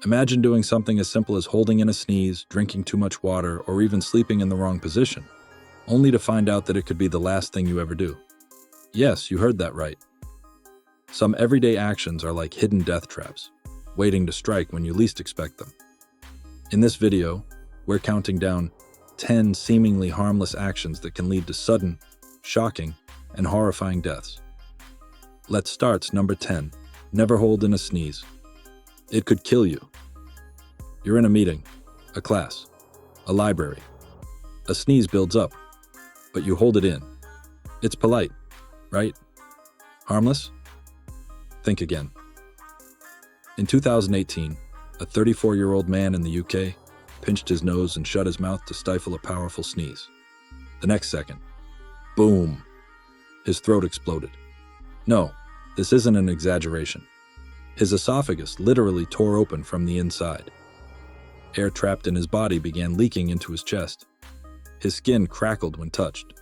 Imagine doing something as simple as holding in a sneeze, drinking too much water, or even sleeping in the wrong position, only to find out that it could be the last thing you ever do. Yes, you heard that right. Some everyday actions are like hidden death traps, waiting to strike when you least expect them. In this video, we're counting down 10 seemingly harmless actions that can lead to sudden, shocking, and horrifying deaths. Let's start. Number 10. Never hold in a sneeze. It could kill you. You're in a meeting, a class, a library. A sneeze builds up, but you hold it in. It's polite, right? Harmless? Think again. In 2018, a 34-year-old man in the UK pinched his nose and shut his mouth to stifle a powerful sneeze. The next second, boom, his throat exploded. No, this isn't an exaggeration. His esophagus literally tore open from the inside. Air trapped in his body began leaking into his chest. His skin crackled when touched.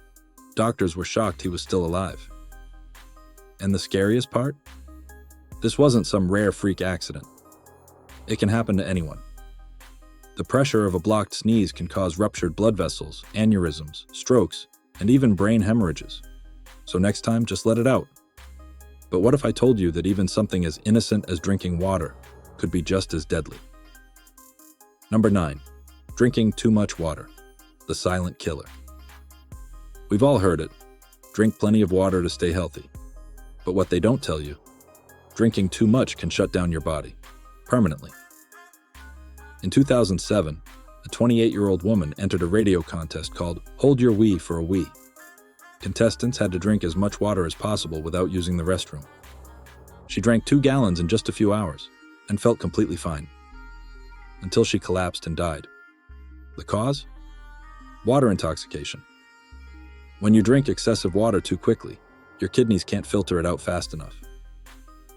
Doctors were shocked he was still alive. And the scariest part? This wasn't some rare freak accident. It can happen to anyone. The pressure of a blocked sneeze can cause ruptured blood vessels, aneurysms, strokes, and even brain hemorrhages. So next time, just let it out. But what if I told you that even something as innocent as drinking water could be just as deadly? Number 9. Drinking too much water. The silent killer. We've all heard it. Drink plenty of water to stay healthy. But what they don't tell you, drinking too much can shut down your body, permanently. In 2007, a 28-year-old woman entered a radio contest called Hold Your Wee for a Wee. Contestants had to drink as much water as possible without using the restroom. She drank 2 gallons in just a few hours and felt completely fine, until she collapsed and died. The cause? Water intoxication. When you drink excessive water too quickly, your kidneys can't filter it out fast enough.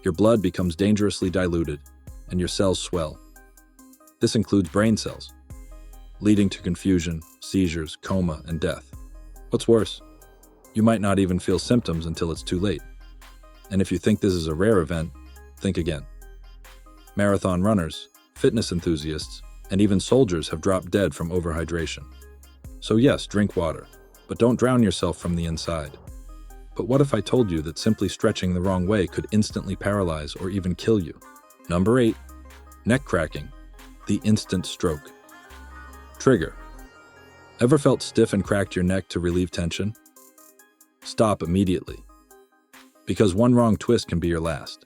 Your blood becomes dangerously diluted, and your cells swell. This includes brain cells, leading to confusion, seizures, coma, and death. What's worse, you might not even feel symptoms until it's too late. And if you think this is a rare event, think again. Marathon runners, fitness enthusiasts, and even soldiers have dropped dead from overhydration. So yes, drink water, but don't drown yourself from the inside. But what if I told you that simply stretching the wrong way could instantly paralyze or even kill you? Number 8. Neck cracking. The instant stroke. Trigger. Ever felt stiff and cracked your neck to relieve tension? Stop immediately. Because one wrong twist can be your last.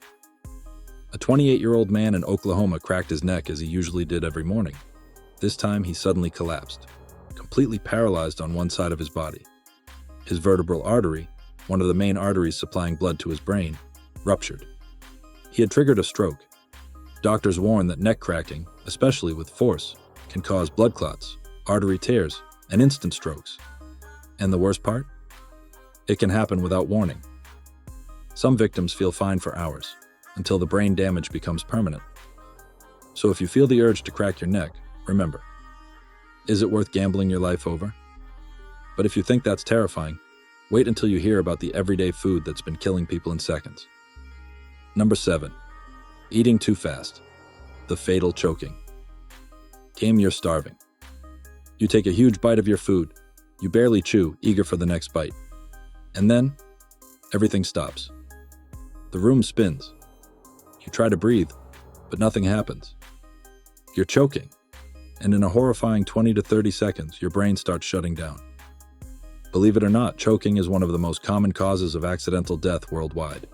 A 28-year-old man in Oklahoma cracked his neck as he usually did every morning. This time he suddenly collapsed, completely paralyzed on one side of his body. His vertebral artery, one of the main arteries supplying blood to his brain, ruptured. He had triggered a stroke. Doctors warn that neck cracking, especially with force, can cause blood clots, artery tears, and instant strokes. And the worst part? It can happen without warning. Some victims feel fine for hours, until the brain damage becomes permanent. So if you feel the urge to crack your neck, remember, is it worth gambling your life over? But if you think that's terrifying, wait until you hear about the everyday food that's been killing people in seconds. Number 7. Eating too fast. The fatal choking. You're starving. You take a huge bite of your food. You barely chew, eager for the next bite. And then, everything stops. The room spins. You try to breathe, but nothing happens. You're choking, and in a horrifying 20 to 30 seconds, your brain starts shutting down. Believe it or not, choking is one of the most common causes of accidental death worldwide.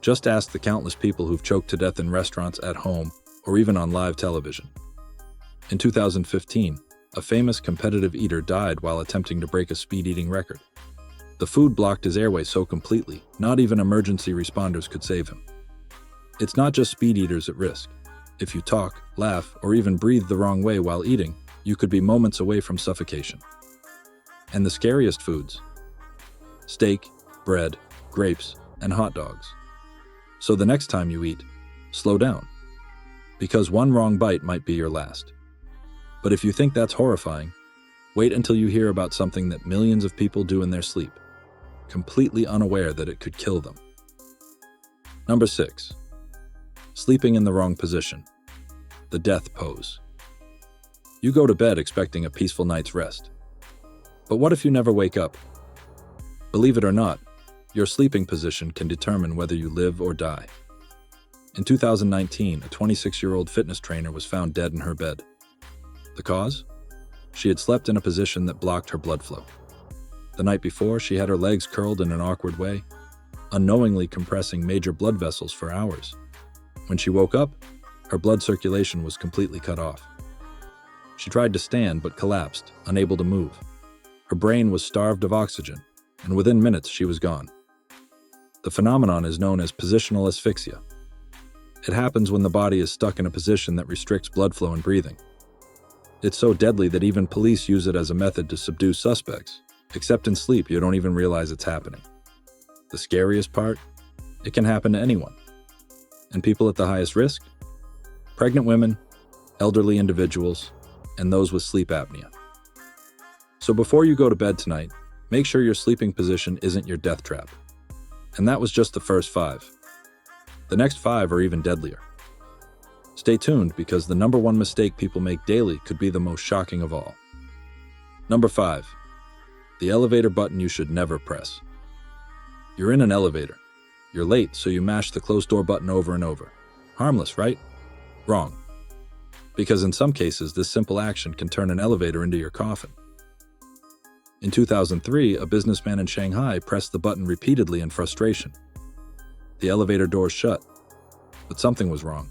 Just ask the countless people who've choked to death in restaurants, at home, or even on live television. In 2015, a famous competitive eater died while attempting to break a speed-eating record. The food blocked his airway so completely, not even emergency responders could save him. It's not just speed eaters at risk. If you talk, laugh, or even breathe the wrong way while eating, you could be moments away from suffocation. And the scariest foods: steak, bread, grapes, and hot dogs. So the next time you eat, slow down, because one wrong bite might be your last. But if you think that's horrifying, wait until you hear about something that millions of people do in their sleep, completely unaware that it could kill them. Number 6. Sleeping in the wrong position. the death pose. You go to bed expecting a peaceful night's rest. But what if you never wake up? Believe it or not, your sleeping position can determine whether you live or die. In 2019, a 26-year-old fitness trainer was found dead in her bed. The cause? She had slept in a position that blocked her blood flow. The night before, she had her legs curled in an awkward way, unknowingly compressing major blood vessels for hours. When she woke up, her blood circulation was completely cut off. She tried to stand but collapsed, unable to move. Her brain was starved of oxygen, and within minutes she was gone. The phenomenon is known as positional asphyxia. It happens when the body is stuck in a position that restricts blood flow and breathing. It's so deadly that even police use it as a method to subdue suspects. Except in sleep, you don't even realize it's happening. The scariest part? It can happen to anyone. And people at the highest risk? Pregnant women, elderly individuals, and those with sleep apnea. So before you go to bed tonight, make sure your sleeping position isn't your death trap. And that was just the first 5. The next 5 are even deadlier. Stay tuned because the number 1 mistake people make daily could be the most shocking of all. Number 5. The elevator button you should never press. You're in an elevator. You're late, so you mash the close door button over and over. Harmless, right? Wrong. Because in some cases, this simple action can turn an elevator into your coffin. In 2003, a businessman in Shanghai pressed the button repeatedly in frustration. The elevator doors shut, but something was wrong.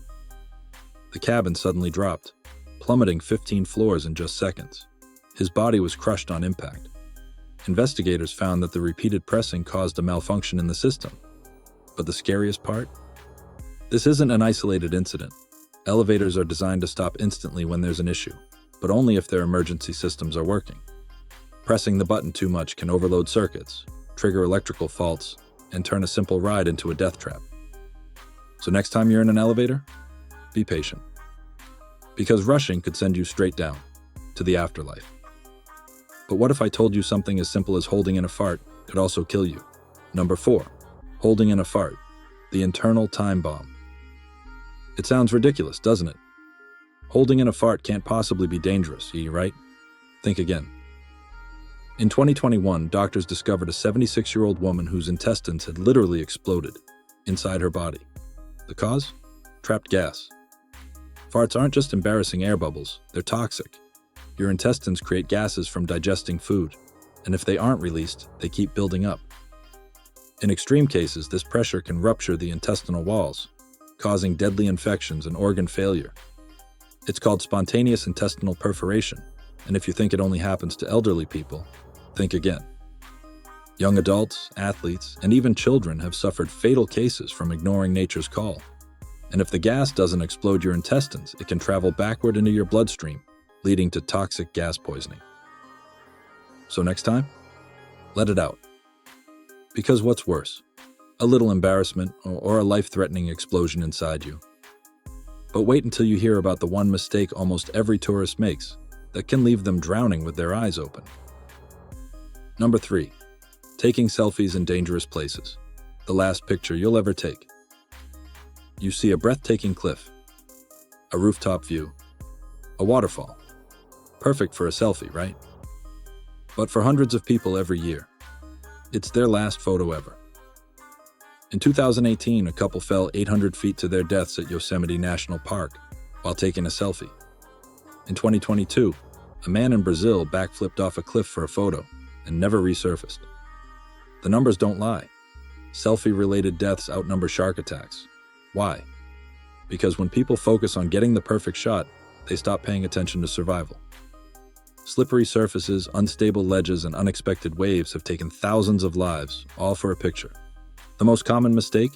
The cabin suddenly dropped, plummeting 15 floors in just seconds. His body was crushed on impact. Investigators found that the repeated pressing caused a malfunction in the system. But the scariest part? This isn't an isolated incident. Elevators are designed to stop instantly when there's an issue, but only if their emergency systems are working. Pressing the button too much can overload circuits, trigger electrical faults, and turn a simple ride into a death trap. So next time you're in an elevator, be patient. Because rushing could send you straight down, to the afterlife. But what if I told you something as simple as holding in a fart could also kill you? Number 4. Holding in a fart. The internal time bomb. It sounds ridiculous, doesn't it? Holding in a fart can't possibly be dangerous, right? Think again. In 2021, doctors discovered a 76-year-old woman whose intestines had literally exploded inside her body. The cause? Trapped gas. Farts aren't just embarrassing air bubbles, they're toxic. Your intestines create gases from digesting food, and if they aren't released, they keep building up. In extreme cases, this pressure can rupture the intestinal walls, causing deadly infections and organ failure. It's called spontaneous intestinal perforation, and if you think it only happens to elderly people, think again. Young adults, athletes, and even children have suffered fatal cases from ignoring nature's call. And if the gas doesn't explode your intestines, it can travel backward into your bloodstream, leading to toxic gas poisoning. So next time, let it out. Because what's worse? A little embarrassment or a life-threatening explosion inside you. But wait until you hear about the one mistake almost every tourist makes that can leave them drowning with their eyes open. Number 3. Taking selfies in dangerous places. The last picture you'll ever take. You see a breathtaking cliff, a rooftop view, a waterfall. Perfect for a selfie, right? But for hundreds of people every year, it's their last photo ever. In 2018, a couple fell 800 feet to their deaths at Yosemite National Park while taking a selfie. In 2022, a man in Brazil backflipped off a cliff for a photo and never resurfaced. The numbers don't lie. Selfie-related deaths outnumber shark attacks. Why? Because when people focus on getting the perfect shot, they stop paying attention to survival. Slippery surfaces, unstable ledges, and unexpected waves have taken thousands of lives, all for a picture. The most common mistake?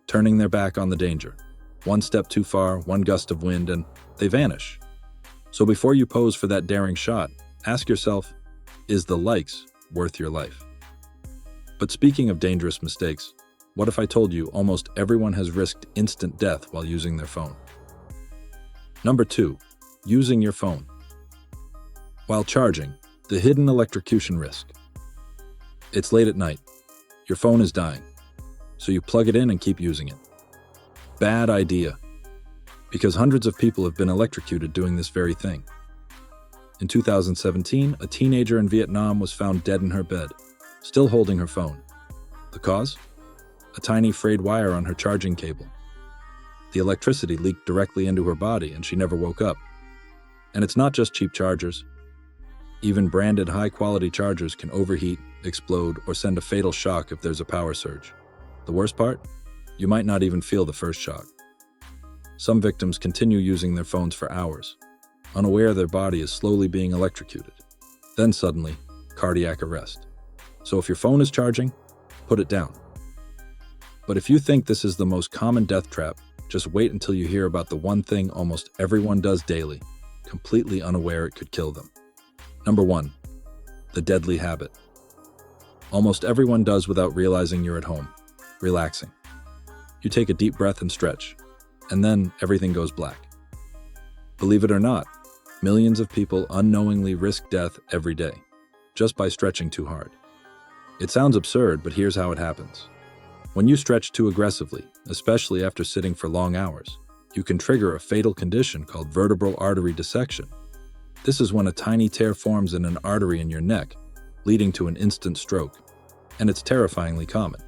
Turning their back on the danger. One step too far, one gust of wind, and they vanish. So before you pose for that daring shot, ask yourself, is the likes worth your life? But speaking of dangerous mistakes, what if I told you almost everyone has risked instant death while using their phone? Number 2. Using your phone. While charging, the hidden electrocution risk. It's late at night. Your phone is dying. So you plug it in and keep using it. Bad idea. Because hundreds of people have been electrocuted doing this very thing. In 2017, a teenager in Vietnam was found dead in her bed, still holding her phone. The cause? A tiny frayed wire on her charging cable. The electricity leaked directly into her body and she never woke up. And it's not just cheap chargers. Even branded high-quality chargers can overheat, explode, or send a fatal shock if there's a power surge. The worst part? You might not even feel the first shock. Some victims continue using their phones for hours, unaware their body is slowly being electrocuted. Then suddenly, cardiac arrest. So if your phone is charging, put it down. But if you think this is the most common death trap, just wait until you hear about the one thing almost everyone does daily, completely unaware it could kill them. Number 1. The deadly habit. Almost everyone does without realizing you're at home, relaxing. You take a deep breath and stretch, and then everything goes black. Believe it or not, millions of people unknowingly risk death every day, just by stretching too hard. It sounds absurd, but here's how it happens. When you stretch too aggressively, especially after sitting for long hours, you can trigger a fatal condition called vertebral artery dissection. This is when a tiny tear forms in an artery in your neck, leading to an instant stroke, and it's terrifyingly common.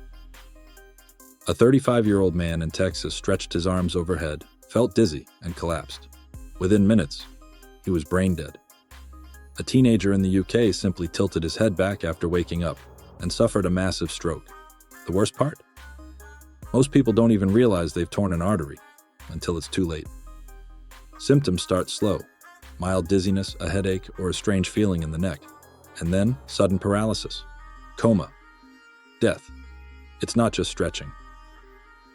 A 35-year-old man in Texas stretched his arms overhead, felt dizzy, and collapsed. Within minutes, he was brain dead. A teenager in the UK simply tilted his head back after waking up and suffered a massive stroke. The worst part? Most people don't even realize they've torn an artery until it's too late. Symptoms start slow: mild dizziness, a headache, or a strange feeling in the neck. And then, sudden paralysis, coma, death. It's not just stretching.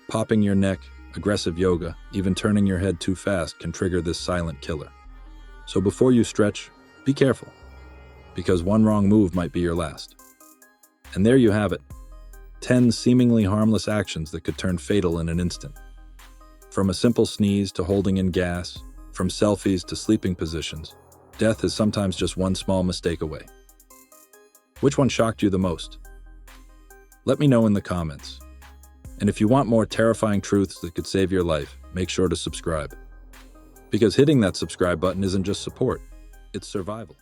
Popping your neck, aggressive yoga, even turning your head too fast can trigger this silent killer. So before you stretch, be careful, because one wrong move might be your last. And there you have it, 10 seemingly harmless actions that could turn fatal in an instant. From a simple sneeze to holding in gas, from selfies to sleeping positions, death is sometimes just one small mistake away. Which one shocked you the most? Let me know in the comments. And if you want more terrifying truths that could save your life, make sure to subscribe. Because hitting that subscribe button isn't just support, it's survival.